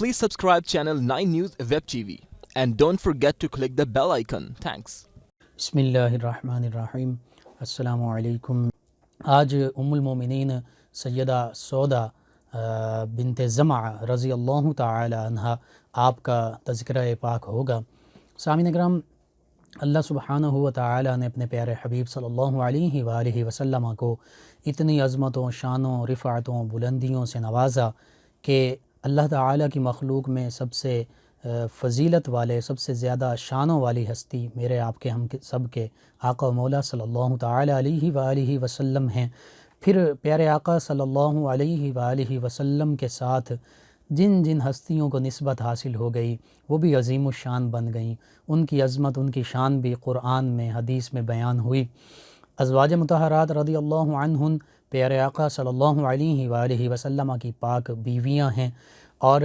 please subscribe channel 9 News Web TV and don't forget to click the bell icon. Thanks. بسم اللہ الرحمن الرحیم. السلام علیکم. آج ام المومنین سیدہ سودا بنت زمع رضی اللہ تعالی عنہ آپ کا تذکرہ پاک ہوگا. سامعین اکرام، اللہ سبحانہ و تعالی نے اپنے پیارے حبیب صلی اللہ علیہ وآلہ وسلم کو اتنی عظمتوں، شانوں، رفعتوں، بلندیوں سے نوازا کہ اللہ تعالی کی مخلوق میں سب سے فضیلت والے، سب سے زیادہ شانوں والی ہستی میرے آپ کے ہم سب کے آقا و مولا صلی اللہ تعالی علیہ وآلہ وسلم ہیں. پھر پیارے آقا صلی اللہ علیہ وآلہ وسلم کے ساتھ جن جن ہستیوں کو نسبت حاصل ہو گئی وہ بھی عظیم الشان بن گئیں. ان کی عظمت، ان کی شان بھی قرآن میں، حدیث میں بیان ہوئی. ازواج مطہرات رضی اللہ عنہن پیارے آقا صلی اللہ علیہ وآلہ وسلم کی پاک بیویاں ہیں، اور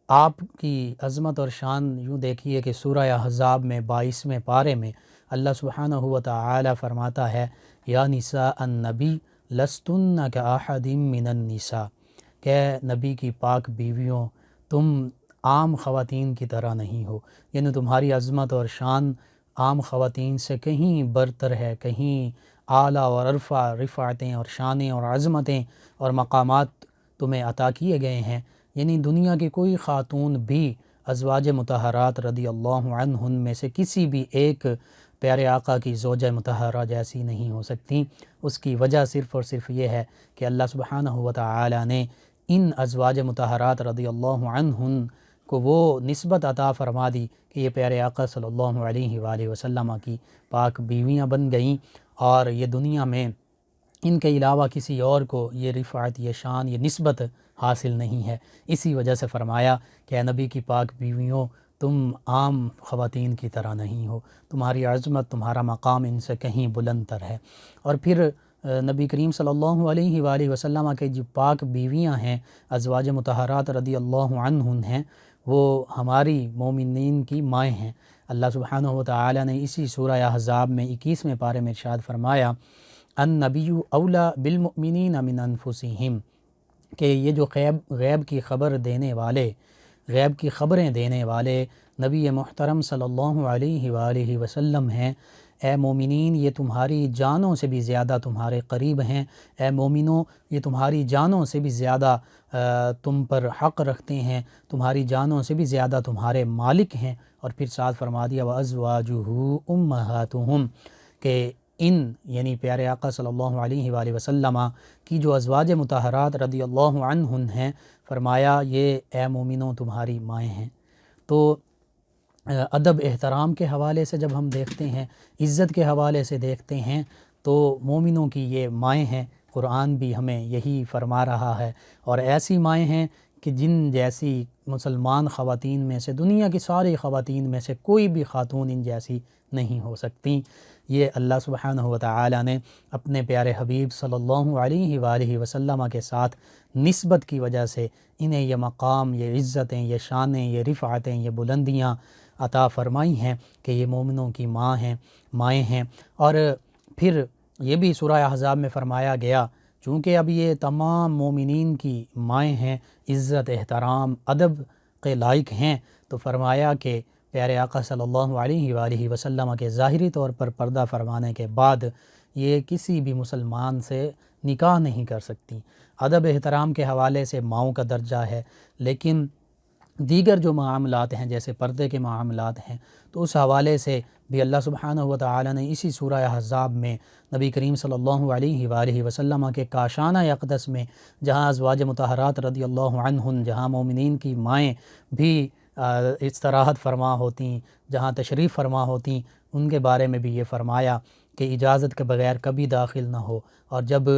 آپ کی عظمت اور شان یوں دیکھیے کہ سورہ احزاب میں 22ویں پارے میں اللہ سبحانہ و تعالی فرماتا ہے یا نساء النبی لستن کاحد من النساء، کہ نبی کی پاک بیویوں تم عام خواتین کی طرح نہیں ہو، یعنی تمہاری عظمت اور شان عام خواتین سے کہیں برتر ہے، کہیں اعلیٰ اور عرفہ رفعتیں اور شانیں اور عظمتیں اور مقامات تمہیں عطا کیے گئے ہیں. یعنی دنیا کی کوئی خاتون بھی ازواج مطہرات رضی اللہ عنہن میں سے کسی بھی ایک پیارے آقا کی زوجہ مطہرہ جیسی نہیں ہو سکتی. اس کی وجہ صرف اور صرف یہ ہے کہ اللہ سبحانہ و تعالی نے ان ازواج مطہرات رضی اللہ عنہن کو وہ نسبت عطا فرما دی کہ یہ پیارے آقا صلی اللہ علیہ وآلہ وسلم کی پاک بیویاں بن گئیں، اور یہ دنیا میں ان کے علاوہ کسی اور کو یہ رفعت، یہ شان، یہ نسبت حاصل نہیں ہے. اسی وجہ سے فرمایا کہ اے نبی کی پاک بیویوں تم عام خواتین کی طرح نہیں ہو، تمہاری عظمت، تمہارا مقام ان سے کہیں بلند تر ہے. اور پھر نبی کریم صلی اللہ علیہ وآلہ وسلم کے جو پاک بیویاں ہیں، ازواج مطہرات رضی اللہ عنہن ہیں، وہ ہماری مومنین کی مائیں ہیں. اللہ سبحانہ و تعالی نے اسی سورہ احزاب میں 21ویں پارے میں ارشاد فرمایا النبی اولیٰ بالمؤمنین من انفسہم، کہ یہ جو غیب کی خبر دینے والے، غیب کی خبریں دینے والے نبی محترم صلی اللہ علیہ وآلہ وسلم ہیں، اے مومنین یہ تمہاری جانوں سے بھی زیادہ تمہارے قریب ہیں. اے مومنوں یہ تمہاری جانوں سے بھی زیادہ تم پر حق رکھتے ہیں، تمہاری جانوں سے بھی زیادہ تمہارے مالک ہیں. اور پھر ساتھ فرما دیا وَأَزْوَاجُهُ أُمَّهَاتُهُمْ، کہ ان یعنی پیارے آقا صلی اللہ علیہ وآلہ وسلم کی جو ازواج مطہرات رضی اللہ عنہن ہیں، فرمایا یہ اے مومنوں تمہاری مائیں ہیں. تو ادب احترام کے حوالے سے جب ہم دیکھتے ہیں، عزت کے حوالے سے دیکھتے ہیں، تو مومنوں کی یہ مائیں ہیں. قرآن بھی ہمیں یہی فرما رہا ہے، اور ایسی مائیں ہیں کہ جن جیسی مسلمان خواتین میں سے، دنیا کی ساری خواتین میں سے کوئی بھی خاتون ان جیسی نہیں ہو سکتی. یہ اللہ سبحانہ و تعالی نے اپنے پیارے حبیب صلی اللہ علیہ وآلہ وسلم کے ساتھ نسبت کی وجہ سے انہیں یہ مقام، یہ عزتیں، یہ شانیں، یہ رفعتیں، یہ بلندیاں عطا فرمائی ہیں کہ یہ مومنوں کی ماں ہیں، مائیں ہیں. اور پھر یہ بھی سورہ احزاب میں فرمایا گیا چونکہ اب یہ تمام مومنین کی مائیں ہیں، عزت، احترام، ادب کے لائق ہیں، تو فرمایا کہ پیارے آقا صلی اللہ علیہ وآلہ وسلم کے ظاہری طور پر پردہ فرمانے کے بعد یہ کسی بھی مسلمان سے نکاح نہیں کر سکتی. ادب احترام کے حوالے سے ماؤں کا درجہ ہے، لیکن دیگر جو معاملات ہیں جیسے پردے کے معاملات ہیں، تو اس حوالے سے بھی اللہ سبحانہ و تعالی نے اسی سورہ احزاب میں نبی کریم صلی اللہ علیہ وآلہ وسلم کے کاشانہ اقدس میں جہاں ازواج مطہرات رضی اللہ عنہن، جہاں مومنین کی مائیں بھی استراحت فرما ہوتیں، جہاں تشریف فرما ہوتیں، ان کے بارے میں بھی یہ فرمایا کہ اجازت کے بغیر کبھی داخل نہ ہو. اور جب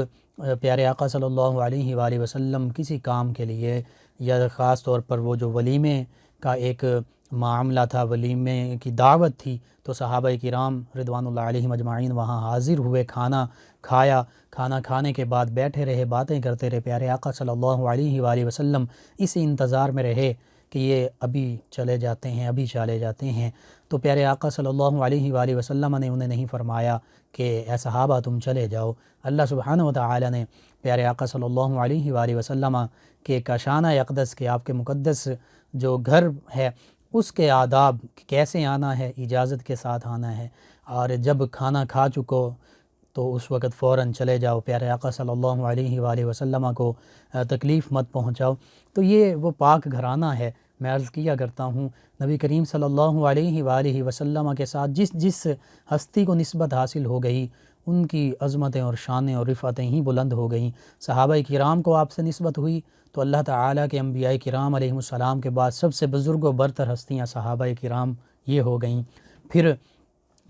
پیارے آقا صلی اللہ علیہ وآلہ وسلم کسی کام کے لیے، یا خاص طور پر وہ جو ولیمے کا ایک معاملہ تھا، ولیمے کی دعوت تھی، تو صحابہ کرام رضوان اللہ علیہم اجمعین وہاں حاضر ہوئے، کھانا کھایا. کھانا کھانے کے بعد بیٹھے رہے، باتیں کرتے رہے. پیارے آقا صلی اللہ علیہ وآلہ وسلم اس انتظار میں رہے کہ یہ ابھی چلے جاتے ہیں، ابھی چلے جاتے ہیں. تو پیارے آقا صلی اللہ علیہ وآلہ وسلم نے انہیں نہیں فرمایا کہ اے صحابہ تم چلے جاؤ. اللہ سبحانہ و تعالی نے پیارے آقا صلی اللہ علیہ وآلہ وسلم کہ کاشانہ اقدس کے آپ کے مقدس جو گھر ہے اس کے آداب کیسے آنا ہے، اجازت کے ساتھ آنا ہے، اور جب کھانا کھا چکو تو اس وقت فوراً چلے جاؤ، پیارے آقا صلی اللہ علیہ وآلہ وسلم کو تکلیف مت پہنچاؤ۔ تو یہ وہ پاک گھرانہ ہے۔ میں عرض کیا کرتا ہوں نبی کریم صلی اللہ علیہ وآلہ وسلم کے ساتھ جس ہستی کو نسبت حاصل ہو گئی ان کی عظمتیں اور شانیں اور رفعتیں ہی بلند ہو گئیں۔ صحابہ کرام کو آپ سے نسبت ہوئی تو اللہ تعالیٰ کے انبیاء کرام علیہ السلام کے بعد سب سے بزرگ و برتر ہستیاں صحابہ کرام یہ ہو گئیں۔ پھر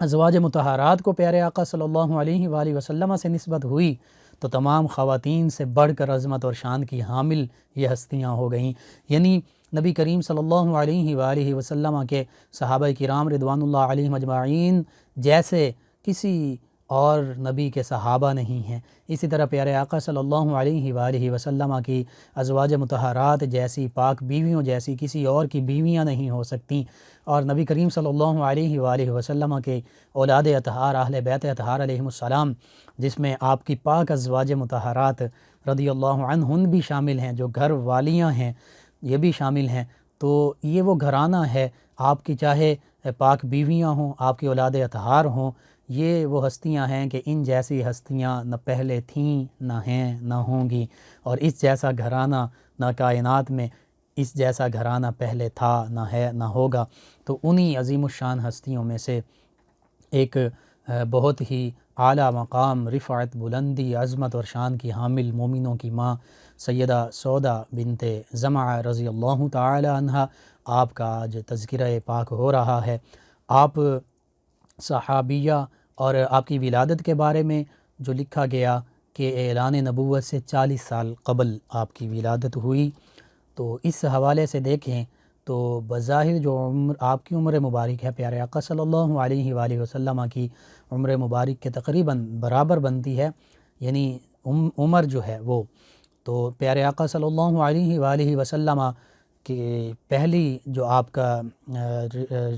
ازواج مطہرات کو پیارے آقا صلی اللہ علیہ وآلہ وسلم سے نسبت ہوئی تو تمام خواتین سے بڑھ کر عظمت اور شان کی حامل یہ ہستیاں ہو گئیں۔ یعنی نبی کریم صلی اللہ علیہ وآلہ وسلم کے صحابہ کرام رضوان اللہ علیہم اجمعین جیسے کسی اور نبی کے صحابہ نہیں ہیں۔ اسی طرح پیارے آقا صلی اللہ علیہ وآلہ وسلم کی ازواج مطہرات جیسی پاک بیویوں جیسی کسی اور کی بیویاں نہیں ہو سکتیں، اور نبی کریم صلی اللہ علیہ وآلہ وسلم کے اولاد اطہار اہل بیت اطہار علیہم السلام جس میں آپ کی پاک ازواج مطہرات رضی اللہ عنہن بھی شامل ہیں، جو گھر والیاں ہیں یہ بھی شامل ہیں۔ تو یہ وہ گھرانہ ہے، آپ کی چاہے پاک بیویاں ہوں، آپ کی اولاد اطہار ہوں، یہ وہ ہستیاں ہیں کہ ان جیسی ہستیاں نہ پہلے تھیں نہ ہیں نہ ہوں گی، اور اس جیسا گھرانہ نہ کائنات میں اس جیسا گھرانہ پہلے تھا نہ ہے نہ ہوگا۔ تو انہی عظیم الشان ہستیوں میں سے ایک بہت ہی اعلیٰ مقام، رفعت، بلندی، عظمت اور شان کی حامل مومنوں کی ماں سیدہ سودا بنت زمعہ رضی اللہ تعالی عنہا، آپ کا آج تذکرہ پاک ہو رہا ہے۔ آپ صحابیہ اور آپ کی ولادت کے بارے میں جو لکھا گیا کہ اعلان نبوت سے 40 سال قبل آپ کی ولادت ہوئی، تو اس حوالے سے دیکھیں تو بظاہر جو آپ کی عمر مبارک ہے پیارے آقا صلی اللہ علیہ وآلہ وسلم کی عمر مبارک کے تقریباً برابر بنتی ہے، یعنی عمر جو ہے وہ تو پیارے آقا صلی اللہ علیہ وآلہ وسلم کہ پہلی جو آپ کا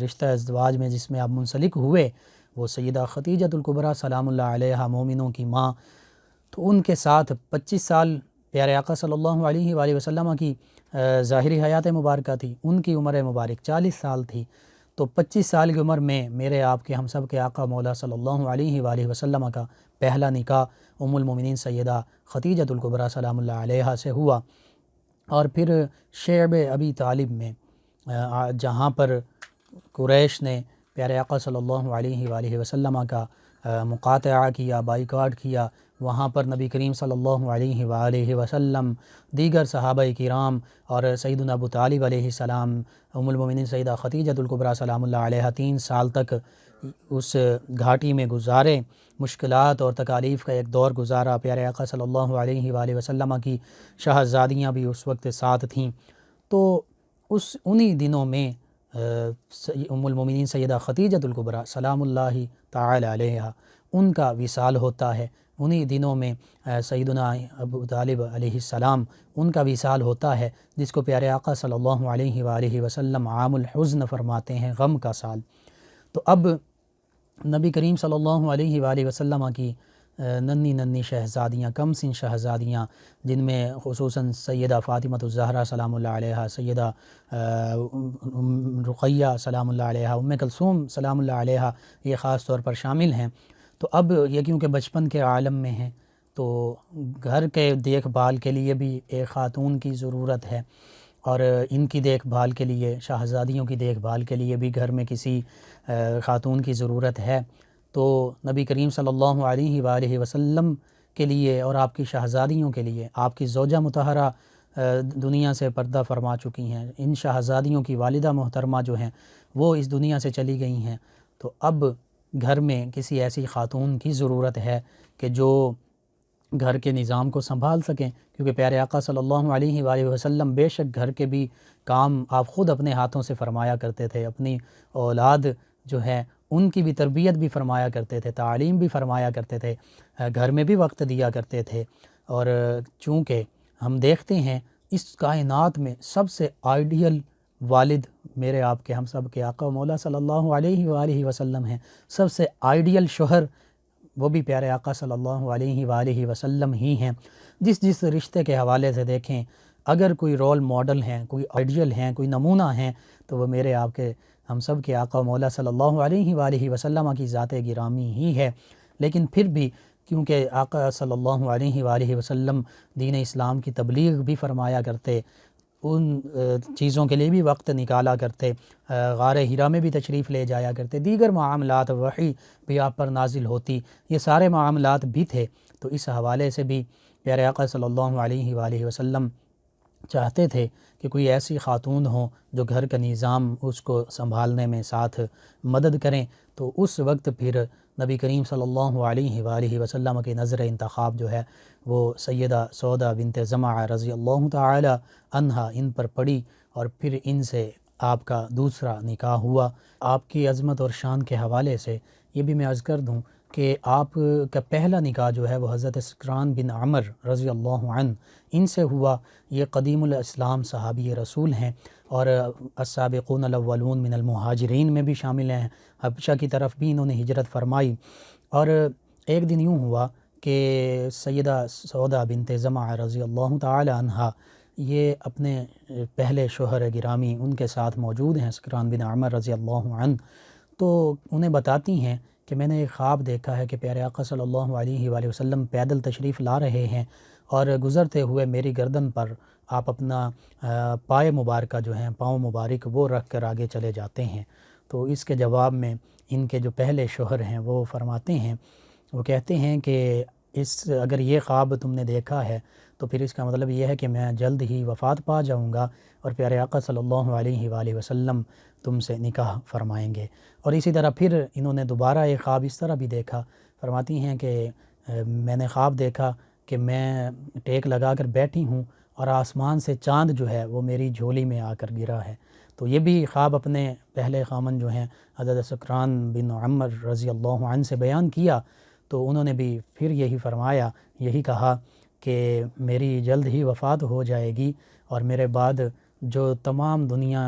رشتہ ازدواج میں جس میں آپ منسلک ہوئے وہ سیدہ خدیجہ الکبریٰ سلام اللہ علیہا مومنوں کی ماں، تو ان کے ساتھ 25 سال پیارے آقا صلی اللہ علیہ وآلہ وسلم کی ظاہری حیات مبارکہ تھی، ان کی عمر مبارک 40 سال تھی۔ تو 25 سال کی عمر میں میرے آپ کے ہم سب کے آقا مولا صلی اللہ علیہ وآلہ وسلم کا پہلا نکاح ام المومنین سیدہ خدیجہ الکبریٰ سلام اللہ علیہا سے ہوا، اور پھر شعب ابی طالب میں جہاں پر قریش نے پیارے آقا صلی اللہ علیہ وآلہ وسلم کا مقاطعہ کیا، بائیکاٹ کیا، وہاں پر نبی کریم صلی اللہ علیہ وآلہ وسلم، دیگر صحابہ کرام اور سیدنا ابو طالب علیہ السلام، ام المومنین سیدہ خدیجہ الکبریٰ سلام اللہ علیہا 3 سال تک اس گھاٹی میں گزارے، مشکلات اور تکالیف کا ایک دور گزارا۔ پیارے آقا صلی اللہ علیہ وآلہ وسلم کی شہزادیاں بھی اس وقت ساتھ تھیں۔ تو انہی دنوں میں ام المومنین سیدہ خدیجہ الکبریٰ سلام اللہ تعالی علیہا ان کا وصال ہوتا ہے۔ انہی دنوں میں سیدنا ابو طالب علیہ السلام ان کا وصال ہوتا ہے، جس کو پیارے آقا صلی اللہ علیہ وآلہ وسلم عام الحزن فرماتے ہیں، غم کا سال۔ تو اب نبی کریم صلی اللہ علیہ وآلہ وسلم کی ننھی شہزادیاں، کم سن شہزادیاں، جن میں خصوصاً سیدہ فاطمہ الزہرا سلام اللہ علیہا، سیدہ رقیہ سلام اللہ علیہا، ام کلثوم سلام اللہ علیہا یہ خاص طور پر شامل ہیں۔ تو اب یہ کیونکہ بچپن کے عالم میں ہیں تو گھر کے دیکھ بھال کے لیے بھی ایک خاتون کی ضرورت ہے، اور ان کی دیکھ بھال کے لیے، شہزادیوں کی دیکھ بھال کے لیے بھی گھر میں کسی خاتون کی ضرورت ہے۔ تو نبی کریم صلی اللہ علیہ وآلہ وسلم کے لیے اور آپ کی شہزادیوں کے لیے، آپ کی زوجہ مطہرہ دنیا سے پردہ فرما چکی ہیں، ان شہزادیوں کی والدہ محترمہ جو ہیں وہ اس دنیا سے چلی گئی ہیں، تو اب گھر میں کسی ایسی خاتون کی ضرورت ہے کہ جو گھر کے نظام کو سنبھال سکیں، کیونکہ پیارے آقا صلی اللہ علیہ وآلہ وسلم بے شک گھر کے بھی کام آپ خود اپنے ہاتھوں سے فرمایا کرتے تھے، اپنی اولاد جو ہے ان کی بھی تربیت بھی فرمایا کرتے تھے، تعلیم بھی فرمایا کرتے تھے، گھر میں بھی وقت دیا کرتے تھے۔ اور چونکہ ہم دیکھتے ہیں اس کائنات میں سب سے آئیڈیل والد میرے آپ کے ہم سب کے آقا مولا صلی اللہ علیہ وآلہ وسلم ہیں، سب سے آئیڈیل شوہر وہ بھی پیارے آقا صلی اللہ علیہ وآلہ وسلم ہی ہیں۔ جس رشتے کے حوالے سے دیکھیں، اگر کوئی رول ماڈل ہیں، کوئی آئیڈیل ہیں، کوئی نمونہ ہیں، تو وہ میرے آپ کے ہم سب کے آقا و مولا صلی اللہ علیہ وآلہ وسلم کی ذات گرامی ہی ہے۔ لیکن پھر بھی کیونکہ آقا صلی اللہ علیہ وآلہ وسلم دین اسلام کی تبلیغ بھی فرمایا کرتے، ان چیزوں کے لیے بھی وقت نکالا کرتے، غار ہرا میں بھی تشریف لے جایا کرتے، دیگر معاملات وحی بھی آپ پر نازل ہوتی، یہ سارے معاملات بھی تھے۔ تو اس حوالے سے بھی پیارے آقا صلی اللہ علیہ وآلہ وسلم چاہتے تھے کہ کوئی ایسی خاتون ہو جو گھر کا نظام اس کو سنبھالنے میں ساتھ مدد کریں۔ تو اس وقت پھر نبی کریم صلی اللہ علیہ وآلہ وسلم کی نظر انتخاب جو ہے وہ سیدہ سودا بنت زمعہ رضی اللہ تعالی عنہا ان پر پڑی، اور پھر ان سے آپ کا دوسرا نکاح ہوا۔ آپ کی عظمت اور شان کے حوالے سے یہ بھی میں عرض کر دوں کہ آپ کا پہلا نکاح جو ہے وہ حضرت سکران بن عمر رضی اللہ عنہ ان سے ہوا۔ یہ قدیم الاسلام صحابی رسول ہیں اور السابقون الاولون من المہاجرین میں بھی شامل ہیں، حبشہ کی طرف بھی انہوں نے ہجرت فرمائی۔ اور ایک دن یوں ہوا کہ سیدہ سودا بنت زمعہ رضی اللہ تعالی عنہا یہ اپنے پہلے شوہر گرامی ان کے ساتھ موجود ہیں، سکران بن عمر رضی اللہ عنہ، تو انہیں بتاتی ہیں کہ میں نے ایک خواب دیکھا ہے کہ پیارے آقا صلی اللہ علیہ وآلہ وسلم پیدل تشریف لا رہے ہیں اور گزرتے ہوئے میری گردن پر آپ اپنا پائے مبارکہ جو ہیں، پاؤں مبارک وہ رکھ کر آگے چلے جاتے ہیں۔ تو اس کے جواب میں ان کے جو پہلے شوہر ہیں وہ فرماتے ہیں، وہ کہتے ہیں کہ اگر یہ خواب تم نے دیکھا ہے تو پھر اس کا مطلب یہ ہے کہ میں جلد ہی وفات پا جاؤں گا اور پیارے آقا صلی اللہ علیہ وآلہ وسلم تم سے نکاح فرمائیں گے۔ اور اسی طرح پھر انہوں نے دوبارہ ایک خواب اس طرح بھی دیکھا، فرماتی ہیں کہ میں نے خواب دیکھا کہ میں ٹیک لگا کر بیٹھی ہوں اور آسمان سے چاند جو ہے وہ میری جھولی میں آ کر گرا ہے۔ تو یہ بھی خواب اپنے پہلے خامن جو ہیں حضرت سکران بن عمر رضی اللہ عنہ سے بیان کیا، تو انہوں نے بھی پھر یہی فرمایا، یہی کہا کہ میری جلد ہی وفات ہو جائے گی اور میرے بعد جو تمام دنیا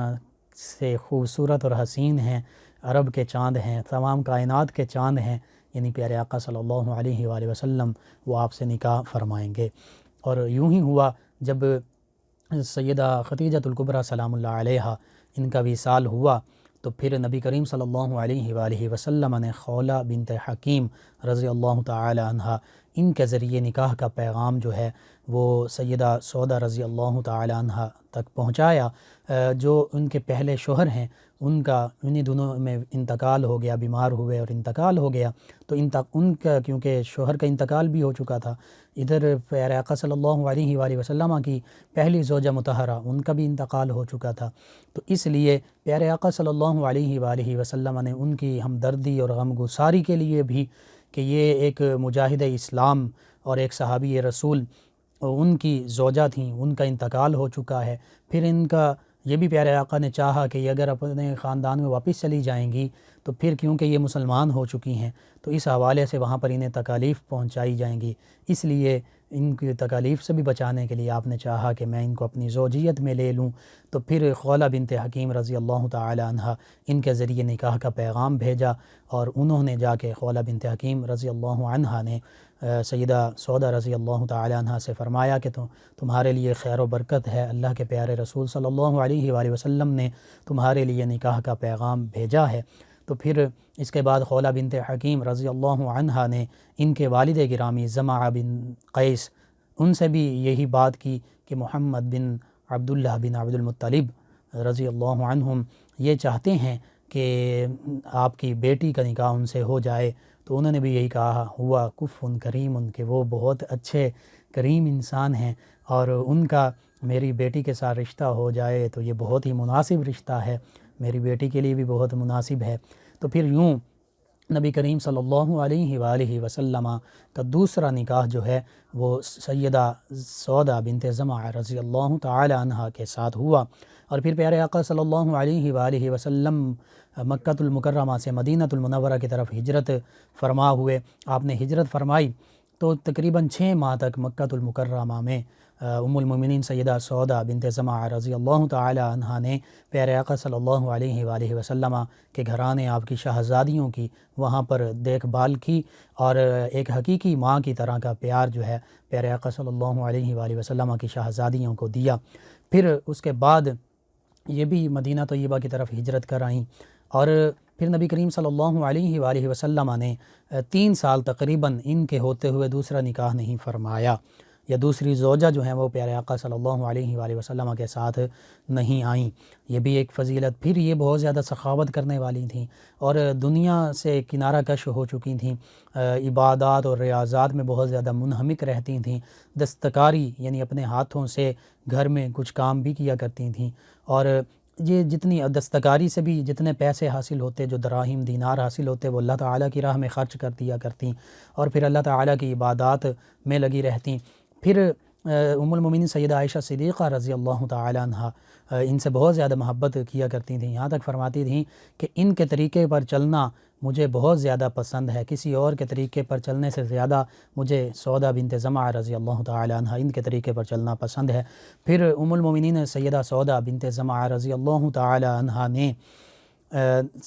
سے خوبصورت اور حسین ہیں، عرب کے چاند ہیں، تمام کائنات کے چاند ہیں، یعنی پیارے آقا صلی اللہ علیہ وآلہ وسلم وہ آپ سے نکاح فرمائیں گے۔ اور یوں ہی ہوا جب سیدہ خدیجہ الکبریٰ سلام اللہ علیہا ان کا وصال ہوا تو پھر نبی کریم صلی اللہ علیہ وآلہ وسلم نے خولہ بنت حکیم رضی اللہ تعالی عنہ ان کے ذریعے نکاح کا پیغام جو ہے وہ سیدہ سودا رضی اللہ تعالی عنہ تک پہنچایا۔ جو ان کے پہلے شوہر ہیں ان کا انہی دنوں میں انتقال ہو گیا، بیمار ہوئے اور انتقال ہو گیا، تو ان کا کیونکہ شوہر کا انتقال بھی ہو چکا تھا، ادھر پیارے آقا صلی اللہ علیہ وآلہ وسلم کی پہلی زوجہ مطہرہ ان کا بھی انتقال ہو چکا تھا، تو اس لیے پیارے آقا صلی اللہ علیہ وآلہ وسلم نے ان کی ہمدردی اور غم گساری کے لیے بھی کہ یہ ایک مجاہد اسلام اور ایک صحابی رسول ان کی زوجہ تھیں، ان کا انتقال ہو چکا ہے، پھر ان کا یہ بھی پیارے آقا نے چاہا کہ یہ اگر اپنے خاندان میں واپس چلی جائیں گی تو پھر کیونکہ یہ مسلمان ہو چکی ہیں تو اس حوالے سے وہاں پر انہیں تکالیف پہنچائی جائیں گی، اس لیے ان کی تکالیف سے بھی بچانے کے لیے آپ نے چاہا کہ میں ان کو اپنی زوجیت میں لے لوں، تو پھر خولہ بنت حکیم رضی اللہ تعالی عنہ ان کے ذریعے نکاح کا پیغام بھیجا، اور انہوں نے جا کے خولہ بنت حکیم رضی اللہ عنہ نے سیدہ سودا رضی اللہ تعالی عنہ سے فرمایا کہ تمہارے لیے خیر و برکت ہے، اللہ کے پیارے رسول صلی اللہ علیہ وآلہ وسلم نے تمہارے لیے نکاح کا پیغام بھیجا ہے۔ تو پھر اس کے بعد خولہ بنت حکیم رضی اللہ عنہ نے ان کے والد گرامی زمعہ بن قیس ان سے بھی یہی بات کی کہ محمد بن عبداللہ بن عبد المطلب رضی اللہ عنہم یہ چاہتے ہیں کہ آپ کی بیٹی کا نکاح ان سے ہو جائے، تو انہوں نے بھی یہی کہا ہوا کفن کریم، ان کے وہ بہت اچھے کریم انسان ہیں اور ان کا میری بیٹی کے ساتھ رشتہ ہو جائے تو یہ بہت ہی مناسب رشتہ ہے، میری بیٹی کے لیے بھی بہت مناسب ہے۔ تو پھر یوں نبی کریم صلی اللہ علیہ وآلہ وسلم کا دوسرا نکاح جو ہے وہ سیدہ سودا بنت زمعہ رضی اللہ تعالی عنہ کے ساتھ ہوا، اور پھر پیارے آقا صلی اللہ علیہ وآلہ وسلم مکہ المکرمہ سے مدینہ المنورہ کی طرف ہجرت فرما ہوئے۔ آپ نے ہجرت فرمائی تو تقریباً 6 ماہ تک مکہ المکرمہ میں ام المومنین سیدہ سودا بنت زمعہ رضی اللہ تعالی عنہا نے پیارے آقا صلی اللہ علیہ وآلہ وسلم کے گھرانے آپ کی شہزادیوں کی وہاں پر دیکھ بھال کی، اور ایک حقیقی ماں کی طرح کا پیار جو ہے پیارے آقا صلی اللہ علیہ وآلہ وسلم کی شہزادیوں کو دیا۔ پھر اس کے بعد یہ بھی مدینہ طیبہ کی طرف ہجرت کر آئیں، اور پھر نبی کریم صلی اللہ علیہ وآلہ وسلم نے 3 سال تقریباً ان کے ہوتے ہوئے دوسرا نکاح نہیں فرمایا، یا دوسری زوجہ جو ہیں وہ پیارے آقا صلی اللہ علیہ وآلہ وسلم کے ساتھ نہیں آئیں۔ یہ بھی ایک فضیلت۔ پھر یہ بہت زیادہ سخاوت کرنے والی تھیں اور دنیا سے کنارہ کش ہو چکی تھیں، عبادات اور ریاضات میں بہت زیادہ منہمک رہتی تھیں، دستکاری یعنی اپنے ہاتھوں سے گھر میں کچھ کام بھی کیا کرتی تھیں، اور یہ جتنی دستکاری سے بھی جتنے پیسے حاصل ہوتے، جو دراہم دینار حاصل ہوتے، وہ اللہ تعالیٰ کی راہ میں خرچ کر دیا کرتی، اور پھر اللہ تعالیٰ کی عبادات میں لگی رہتی۔ پھر ام المومنین سیدہ عائشہ صدیقہ رضی اللہ تعالی عنہ ان سے بہت زیادہ محبت کیا کرتی تھیں، یہاں تک فرماتی تھیں کہ ان کے طریقے پر چلنا مجھے بہت زیادہ پسند ہے، کسی اور کے طریقے پر چلنے سے زیادہ مجھے سودا بنت زمعہ رضی اللہ تعالی عنہ ان کے طریقے پر چلنا پسند ہے۔ پھر ام المومنین سیدہ سودا بنت زمعہ رضی اللہ تعالی عنہ نے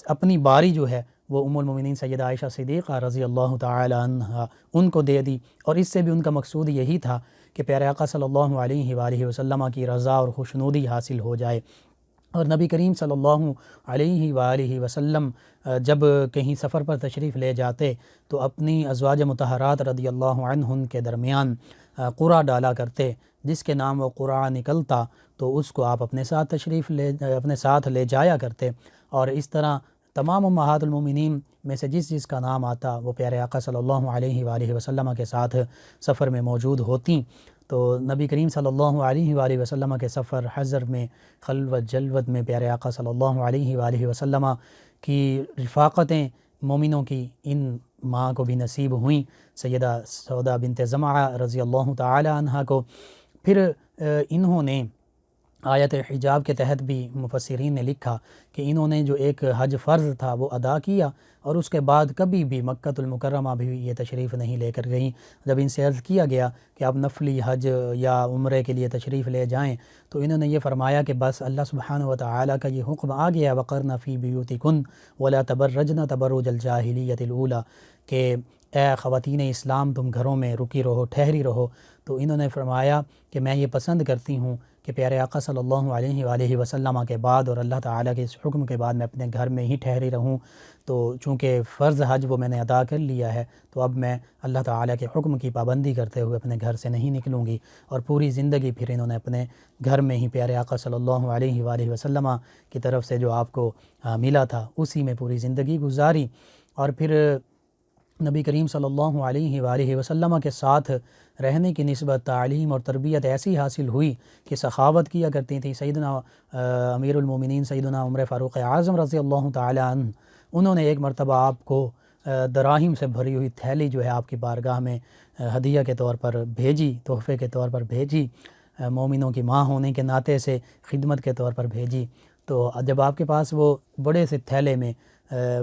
اپنی باری جو ہے وہ ام المومنین سیدہ عائشہ صدیقہ رضی اللہ تعالی عنہ ان کو دے دی، اور اس سے بھی ان کا مقصود یہی تھا کہ پیارے آقا صلی اللہ علیہ وآلہ وسلم کی رضا اور خوشنودی حاصل ہو جائے۔ اور نبی کریم صلی اللہ علیہ وآلہ وسلم جب کہیں سفر پر تشریف لے جاتے تو اپنی ازواج مطہرات رضی اللہ عنہن کے درمیان قرعہ ڈالا کرتے، جس کے نام وہ قرعہ نکلتا تو اس کو آپ اپنے ساتھ لے جایا کرتے، اور اس طرح تمام امہات المومنین میں سے جس کا نام آتا وہ پیارے آقا صلی اللہ علیہ وآلہ وسلم کے ساتھ سفر میں موجود ہوتیں۔ تو نبی کریم صلی اللہ علیہ وآلہ وسلم کے سفر حضر میں، خلوت جلوت میں پیارے آقا صلی اللہ علیہ وآلہ وسلم کی رفاقتیں مومنوں کی ان ماں کو بھی نصیب ہوئیں، سیدہ سودا بنت زمعہ رضی اللہ تعالی عنہ کو۔ پھر انہوں نے آیت حجاب کے تحت بھی مفسرین نے لکھا کہ انہوں نے جو ایک حج فرض تھا وہ ادا کیا، اور اس کے بعد کبھی بھی مکہ المکرمہ بھی یہ تشریف نہیں لے کر گئیں۔ جب ان سے عرض کیا گیا کہ آپ نفلی حج یا عمرے کے لیے تشریف لے جائیں تو انہوں نے یہ فرمایا کہ بس اللہ سبحانہ و تعالیٰ کا یہ حکم آ گیا وقرن فی بیوتکن ولا تبرجن تبرج الجاہلیۃ الاولی، کہ اے خواتین اسلام تم گھروں میں رکی رہو، ٹھہری رہو۔ تو انہوں نے فرمایا کہ میں یہ پسند کرتی ہوں کہ پیارے آقا صلی اللہ علیہ وآلہ وسلم کے بعد اور اللہ تعالیٰ کے اس حکم کے بعد میں اپنے گھر میں ہی ٹھہری رہوں، تو چونکہ فرض حج وہ میں نے ادا کر لیا ہے تو اب میں اللہ تعالیٰ کے حکم کی پابندی کرتے ہوئے اپنے گھر سے نہیں نکلوں گی۔ اور پوری زندگی پھر انہوں نے اپنے گھر میں ہی پیارے آقا صلی اللہ علیہ وآلہ وسلم کی طرف سے جو آپ کو ملا تھا اسی میں پوری زندگی گزاری۔ اور پھر نبی کریم صلی اللہ علیہ وآلہ وسلم کے ساتھ رہنے کی نسبت تعلیم اور تربیت ایسی حاصل ہوئی کہ سخاوت کیا کرتی تھیں۔ سیدنا امیر المومنین سیدنا عمر فاروق اعظم رضی اللہ تعالی عنہ، انہوں نے ایک مرتبہ آپ کو دراہم سے بھری ہوئی تھیلی جو ہے آپ کی بارگاہ میں ہدیہ کے طور پر بھیجی، تحفے کے طور پر بھیجی، مومنوں کی ماں ہونے کے ناطے سے خدمت کے طور پر بھیجی۔ تو جب آپ کے پاس وہ بڑے سے تھیلے میں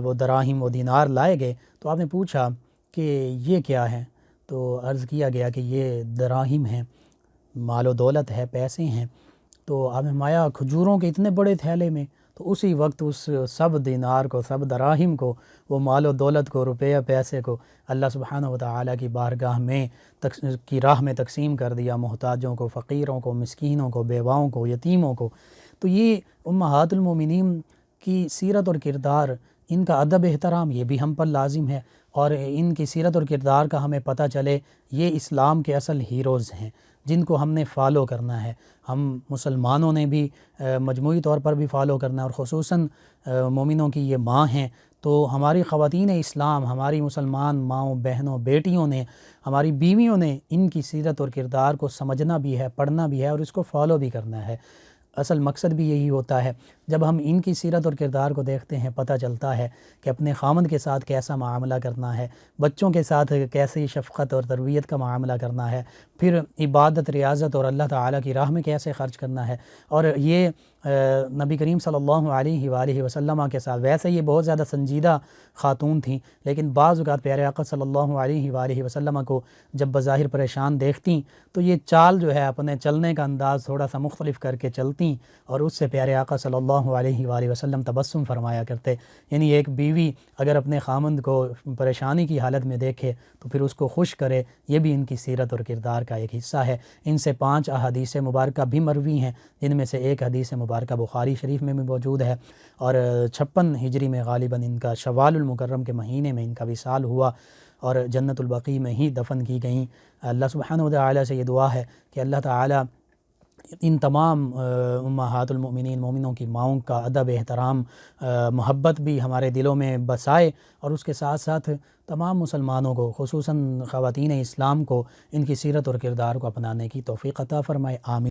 وہ دراہم و دینار لائے گئے تو آپ نے پوچھا کہ یہ کیا ہے؟ تو عرض کیا گیا کہ یہ دراہم ہیں، مال و دولت ہے، پیسے ہیں۔ تو آپ نے فرمایا کھجوروں کے اتنے بڑے تھیلے میں؟ تو اسی وقت اس سب دینار کو، سب دراہم کو، وہ مال و دولت کو، روپیہ پیسے کو اللہ سبحانہ و تعالیٰ کی بارگاہ میں کی راہ میں تقسیم کر دیا، محتاجوں کو، فقیروں کو، مسکینوں کو، بیواؤں کو، یتیموں کو۔ تو یہ امہات المومنین کی سیرت اور کردار، ان کا ادب احترام یہ بھی ہم پر لازم ہے، اور ان کی سیرت اور کردار کا ہمیں پتہ چلے یہ اسلام کے اصل ہیروز ہیں جن کو ہم نے فالو کرنا ہے۔ ہم مسلمانوں نے بھی مجموعی طور پر بھی فالو کرنا ہے، اور خصوصاً مومنوں کی یہ ماں ہیں، تو ہماری خواتین اسلام، ہماری مسلمان ماؤں، بہنوں، بیٹیوں نے، ہماری بیویوں نے ان کی سیرت اور کردار کو سمجھنا بھی ہے، پڑھنا بھی ہے، اور اس کو فالو بھی کرنا ہے۔ اصل مقصد بھی یہی ہوتا ہے۔ جب ہم ان کی سیرت اور کردار کو دیکھتے ہیں پتہ چلتا ہے کہ اپنے خامند کے ساتھ کیسا معاملہ کرنا ہے، بچوں کے ساتھ کیسی شفقت اور تربیت کا معاملہ کرنا ہے، پھر عبادت ریاضت اور اللہ تعالیٰ کی راہ میں کیسے خرچ کرنا ہے۔ اور یہ نبی کریم صلی اللہ علیہ وآلہ وسلم کے ساتھ، ویسے یہ بہت زیادہ سنجیدہ خاتون تھیں، لیکن بعض اوقات پیارے آقا صلی اللہ علیہ وآلہ وسلم کو جب بظاہر پریشان دیکھتیں تو یہ چال جو ہے اپنے چلنے کا انداز تھوڑا سا مختلف کر کے چلتیں، اور اس سے پیارے آقا صلی اللہ علیہ وآلہ وسلم تبسم فرمایا کرتے۔ یعنی ایک بیوی اگر اپنے خامند کو پریشانی کی حالت میں دیکھے تو پھر اس کو خوش کرے، یہ بھی ان کی سیرت اور کردار کا ایک حصہ ہے۔ ان سے 5 احادیث مبارکہ بھی مروی ہیں، جن میں سے ایک حدیث مبارکہ بخاری شریف میں بھی موجود ہے، اور 56 ہجری میں غالباً ان کا شوال المکرم کے مہینے میں ان کا وصال ہوا اور جنت البقیع میں ہی دفن کی گئیں۔ اللہ سبحانہ و تعالیٰ سے یہ دعا ہے کہ اللہ تعالیٰ ان تمام امہات المؤمنین، مومنوں کی ماؤں کا ادب، احترام، محبت بھی ہمارے دلوں میں بسائے، اور اس کے ساتھ ساتھ تمام مسلمانوں کو، خصوصاً خواتین اسلام کو، ان کی سیرت اور کردار کو اپنانے کی توفیق عطا فرمائے۔ آمین۔